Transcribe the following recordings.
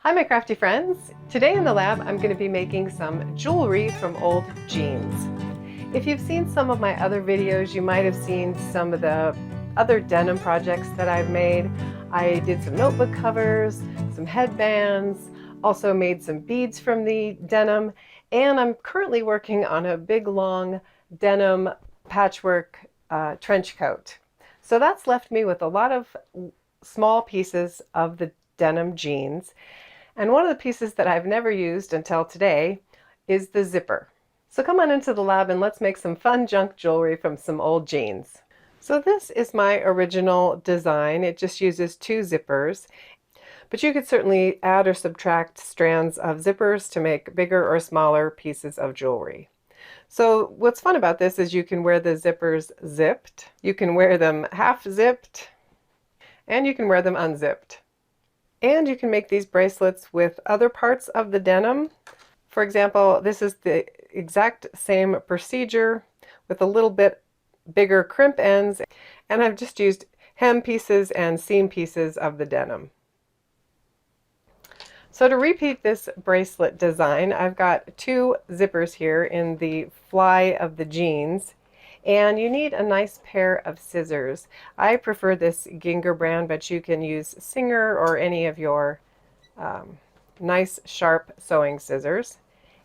Hi my crafty friends! Today in the lab I'm going to be making some jewelry from old jeans. If you've seen some of my other videos, you might have seen some of the other denim projects that I've made. I did some notebook covers, some headbands, also made some beads from the denim, and I'm currently working on a big long denim patchwork trench coat. So that's left me with a lot of small pieces of the denim jeans. And one of the pieces that I've never used until today is the zipper. So come on into the lab and let's make some fun junk jewelry from some old jeans. So this is my original design. It just uses two zippers, but you could certainly add or subtract strands of zippers to make bigger or smaller pieces of jewelry. So what's fun about this is you can wear the zippers zipped, you can wear them half zipped, and you can wear them unzipped. And you can make these bracelets with other parts of the denim. For example, this is the exact same procedure with a little bit bigger crimp ends, and I've just used hem pieces and seam pieces of the denim. So to repeat this bracelet design, I've got two zippers here in the fly of the jeans. And you need a nice pair of scissors. I prefer this Ginger brand, but you can use Singer or any of your nice sharp sewing scissors.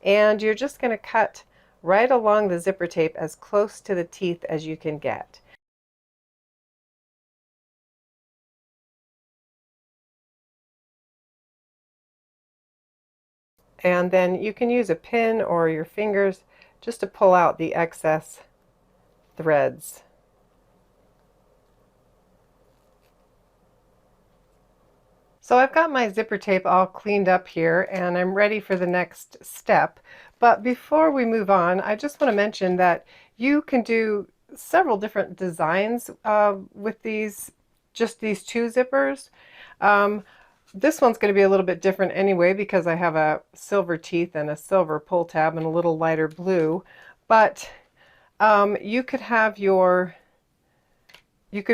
And you're just going to cut right along the zipper tape as close to the teeth as you can get. And then you can use a pin or your fingers just to pull out the excess threads. So I've got my zipper tape all cleaned up here and I'm ready for the next step. But before we move on, I just want to mention that you can do several different designs with just these two zippers. This one's going to be a little bit different anyway because I have a silver teeth and a silver pull tab and a little lighter blue. But you could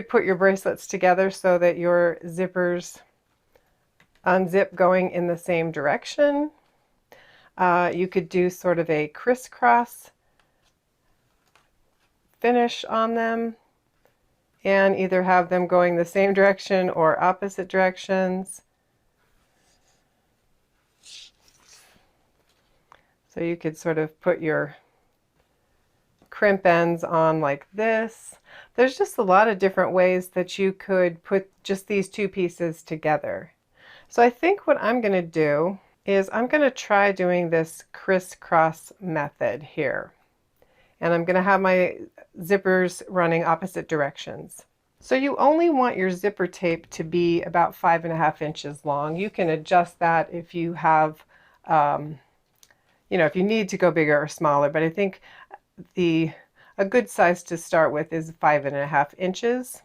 put your bracelets together so that your zippers unzip going in the same direction. You could do sort of a crisscross finish on them and either have them going the same direction or opposite directions. So you could sort of put your crimp ends on like this. There's just a lot of different ways that you could put just these two pieces together. So I think what I'm going to do is I'm going to try doing this crisscross method here. And I'm going to have my zippers running opposite directions. So you only want your zipper tape to be about 5.5 inches long. You can adjust that if you have, if you need to go bigger or smaller, but I think a good size to start with is 5.5 inches.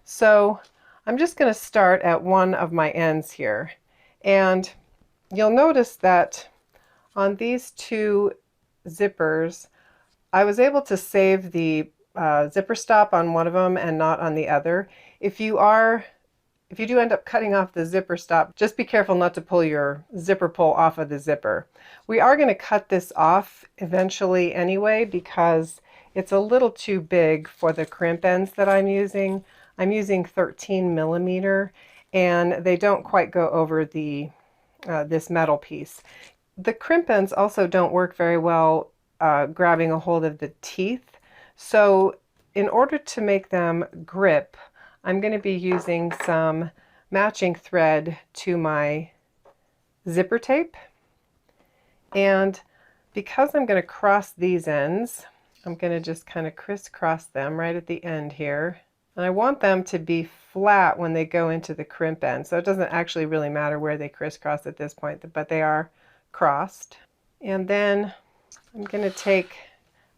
So I'm just going to start at one of my ends here, and you'll notice that on these two zippers I was able to save the zipper stop on one of them and not on the other. If you do end up cutting off the zipper stop, just be careful not to pull your zipper pull off of the zipper. We are going to cut this off eventually anyway because it's a little too big for the crimp ends that I'm using. I'm using 13 millimeter and they don't quite go over the this metal piece. The crimp ends also don't work very well grabbing a hold of the teeth. So in order to make them grip, I'm going to be using some matching thread to my zipper tape. And because I'm going to cross these ends, I'm going to just kind of crisscross them right at the end here. And I want them to be flat when they go into the crimp end. So it doesn't actually really matter where they crisscross at this point, but they are crossed. And then I'm going to take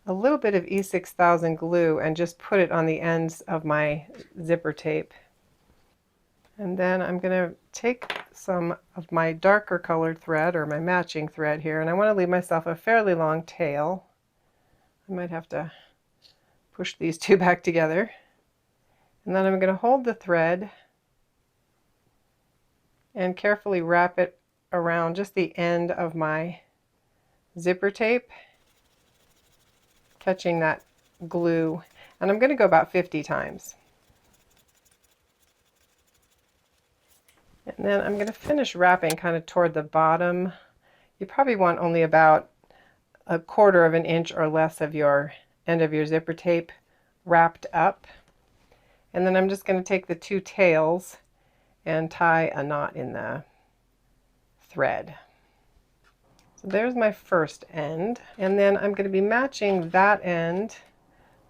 a little bit of E6000 glue and just put it on the ends of my zipper tape. And then I'm going to take some of my darker colored thread or my matching thread here, and I want to leave myself a fairly long tail. I might have to push these two back together. And then I'm going to hold the thread and carefully wrap it around just the end of my zipper tape, catching that glue, and I'm going to go about 50 times. And then I'm going to finish wrapping kind of toward the bottom. You probably want only about 1/4 of an inch or less of your end of your zipper tape wrapped up. And then I'm just going to take the 2 tails and tie a knot in the thread. So there's my first end, and then I'm going to be matching that end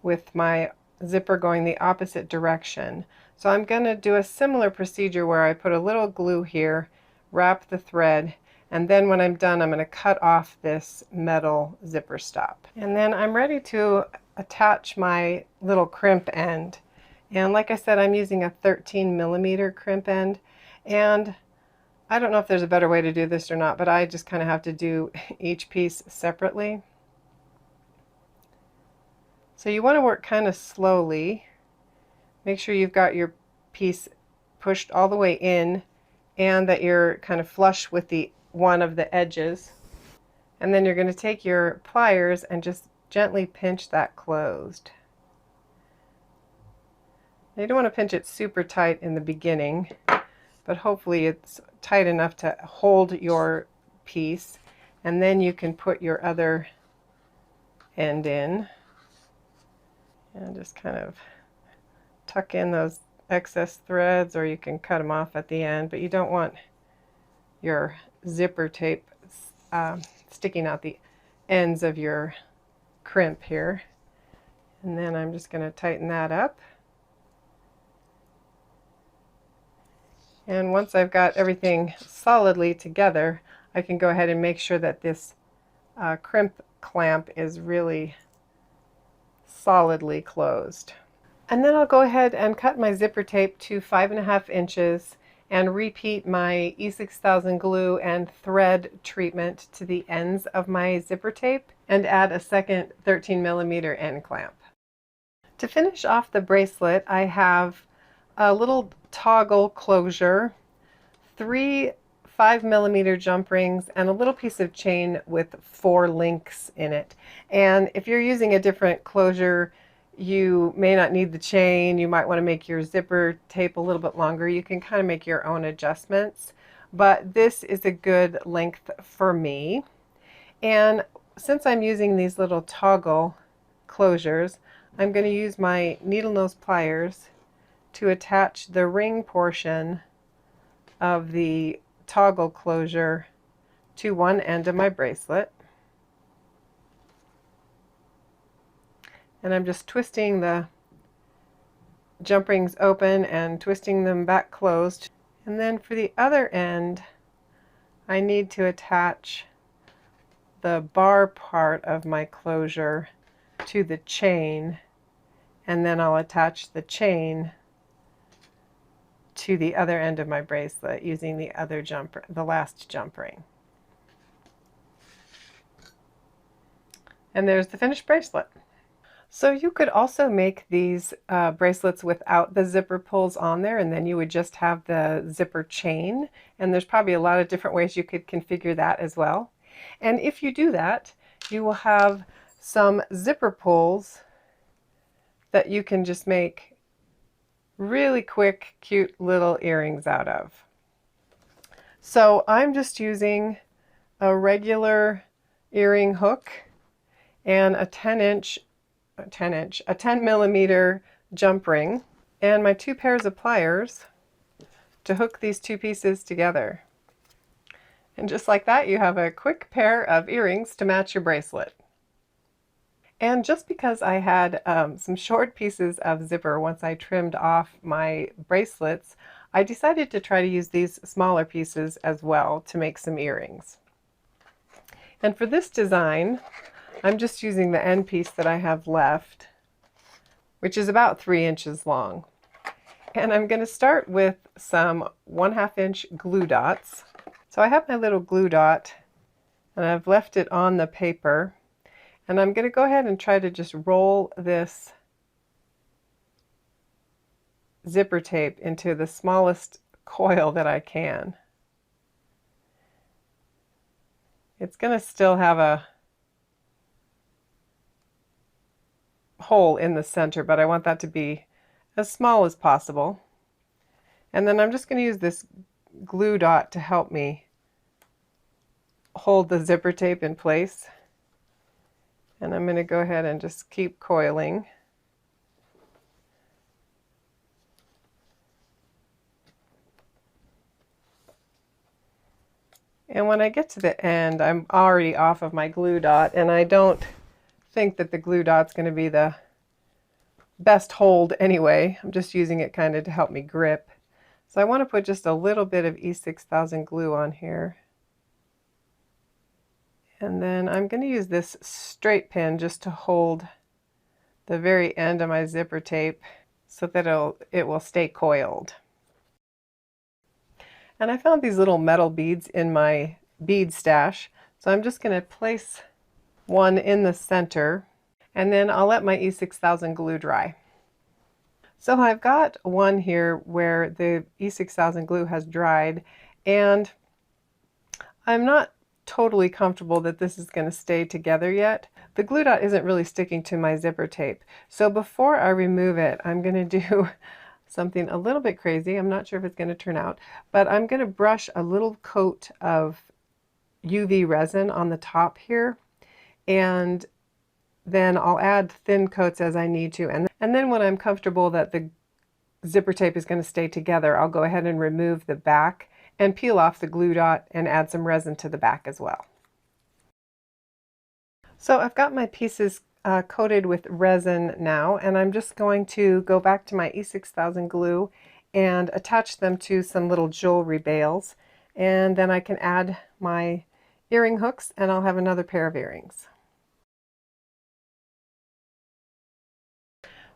with my zipper going the opposite direction. So I'm going to do a similar procedure where I put a little glue here, wrap the thread, and then when I'm done I'm going to cut off this metal zipper stop. And then I'm ready to attach my little crimp end. And like I said, I'm using a 13mm crimp end, and I don't know if there's a better way to do this or not, but I just kind of have to do each piece separately. So you want to work kind of slowly. Make sure you've got your piece pushed all the way in and that you're kind of flush with the one of the edges. And then you're going to take your pliers and just gently pinch that closed. Now, you don't want to pinch it super tight in the beginning, but hopefully it's tight enough to hold your piece, and then you can put your other end in and just kind of tuck in those excess threads, or you can cut them off at the end, but you don't want your zipper tape sticking out the ends of your crimp here. And then I'm just going to tighten that up. And once I've got everything solidly together, I can go ahead and make sure that this crimp clamp is really solidly closed. And then I'll go ahead and cut my zipper tape to 5.5 inches and repeat my E6000 glue and thread treatment to the ends of my zipper tape and add a second 13mm end clamp. To finish off the bracelet, I have a little toggle closure, 3 5mm jump rings, and a little piece of chain with 4 links in it. And if you're using a different closure, you may not need the chain. You might want to make your zipper tape a little bit longer. You can kind of make your own adjustments, but this is a good length for me. And since I'm using these little toggle closures, I'm going to use my needle nose pliers to attach the ring portion of the toggle closure to one end of my bracelet. And I'm just twisting the jump rings open and twisting them back closed. And then for the other end, I need to attach the bar part of my closure to the chain, and then I'll attach the chain to the other end of my bracelet using the last jump ring. And there's the finished bracelet. So you could also make these bracelets without the zipper pulls on there, and then you would just have the zipper chain, and there's probably a lot of different ways you could configure that as well. And if you do that, you will have some zipper pulls that you can just make really quick, cute little earrings out of. So I'm just using a regular earring hook and a 10mm jump ring, and my 2 pairs of pliers to hook these 2 pieces together. And just like that, you have a quick pair of earrings to match your bracelet. And just because I had some short pieces of zipper once I trimmed off my bracelets, I decided to try to use these smaller pieces as well to make some earrings. And for this design, I'm just using the end piece that I have left, which is about 3 inches long. And I'm going to start with some 1/2 inch glue dots. So I have my little glue dot, and I've left it on the paper. And I'm going to go ahead and try to just roll this zipper tape into the smallest coil that I can. It's going to still have a hole in the center, but I want that to be as small as possible. And then I'm just going to use this glue dot to help me hold the zipper tape in place. And I'm going to go ahead and just keep coiling. And when I get to the end, I'm already off of my glue dot, and I don't think that the glue dot's going to be the best hold anyway. I'm just using it kind of to help me grip. So I want to put just a little bit of E6000 glue on here. And then I'm going to use this straight pin just to hold the very end of my zipper tape so that it will stay coiled. And I found these little metal beads in my bead stash, so I'm just going to place one in the center, and then I'll let my E6000 glue dry. So I've got one here where the E6000 glue has dried, and I'm not totally comfortable that this is going to stay together yet. The glue dot isn't really sticking to my zipper tape, so before I remove it, I'm going to do something a little bit crazy. I'm not sure if it's going to turn out, but I'm going to brush a little coat of UV resin on the top here, and then I'll add thin coats as I need to. And then when I'm comfortable that the zipper tape is going to stay together, I'll go ahead and remove the back and peel off the glue dot and add some resin to the back as well. So I've got my pieces coated with resin now, and I'm just going to go back to my E6000 glue and attach them to some little jewelry bales, and then I can add my earring hooks and I'll have another pair of earrings.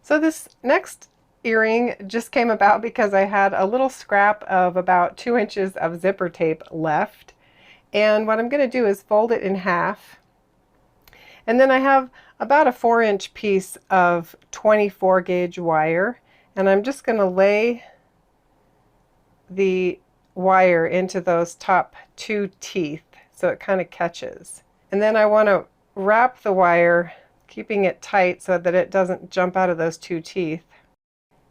So this next earring just came about because I had a little scrap of about 2 inches of zipper tape left, and what I'm going to do is fold it in half. And then I have about a 4-inch piece of 24 gauge wire, and I'm just going to lay the wire into those top 2 teeth so it kind of catches. And then I want to wrap the wire, keeping it tight so that it doesn't jump out of those 2 teeth.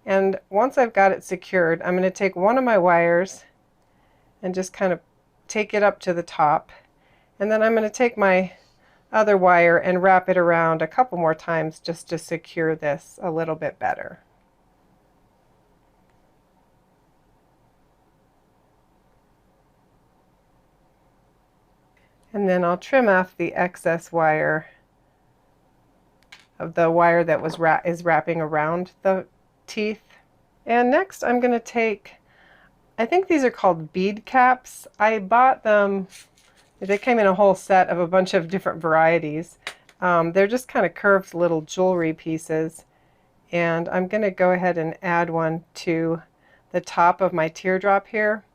And once I've got it secured, I'm going to take one of my wires and just kind of take it up to the top. And then I'm going to take my other wire and wrap it around a couple more times just to secure this a little bit better. And then I'll trim off the excess wire of the wire that was wrapping around the teeth. And next I'm going to take, I think these are called bead caps. I bought them. They came in a whole set of a bunch of different varieties. They're just kind of curved little jewelry pieces. And I'm going to go ahead and add one to the top of my teardrop here.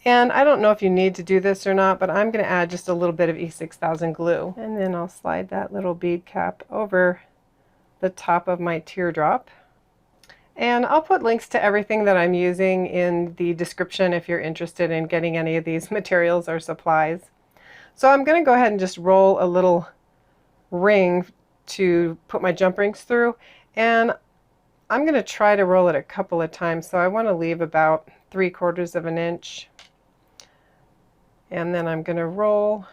And I don't know if you need to do this or not, but I'm going to add just a little bit of E6000 glue. And then I'll slide that little bead cap over the top of my teardrop. And I'll put links to everything that I'm using in the description if you're interested in getting any of these materials or supplies. So I'm going to go ahead and just roll a little ring to put my jump rings through, and I'm going to try to roll it a couple of times, so I want to leave about 3/4 of an inch. And then I'm going to roll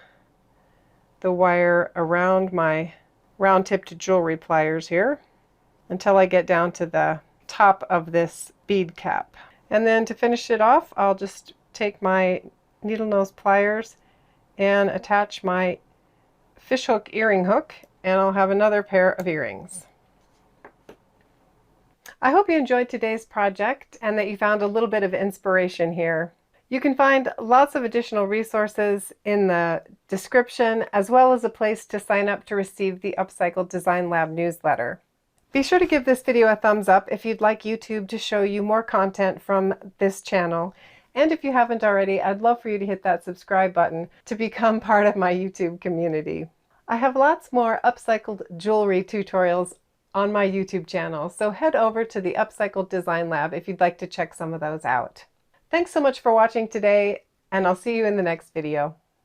the wire around my round tipped jewelry pliers here until I get down to the top of this bead cap. And then to finish it off, I'll just take my needle nose pliers and attach my fishhook earring hook, and I'll have another pair of earrings. I hope you enjoyed today's project and that you found a little bit of inspiration here. You can find lots of additional resources in the description, as well as a place to sign up to receive the Upcycled Design Lab newsletter. Be sure to give this video a thumbs up if you'd like YouTube to show you more content from this channel. And if you haven't already, I'd love for you to hit that subscribe button to become part of my YouTube community. I have lots more upcycled jewelry tutorials on my YouTube channel, so head over to the Upcycled Design Lab if you'd like to check some of those out. Thanks so much for watching today, and I'll see you in the next video.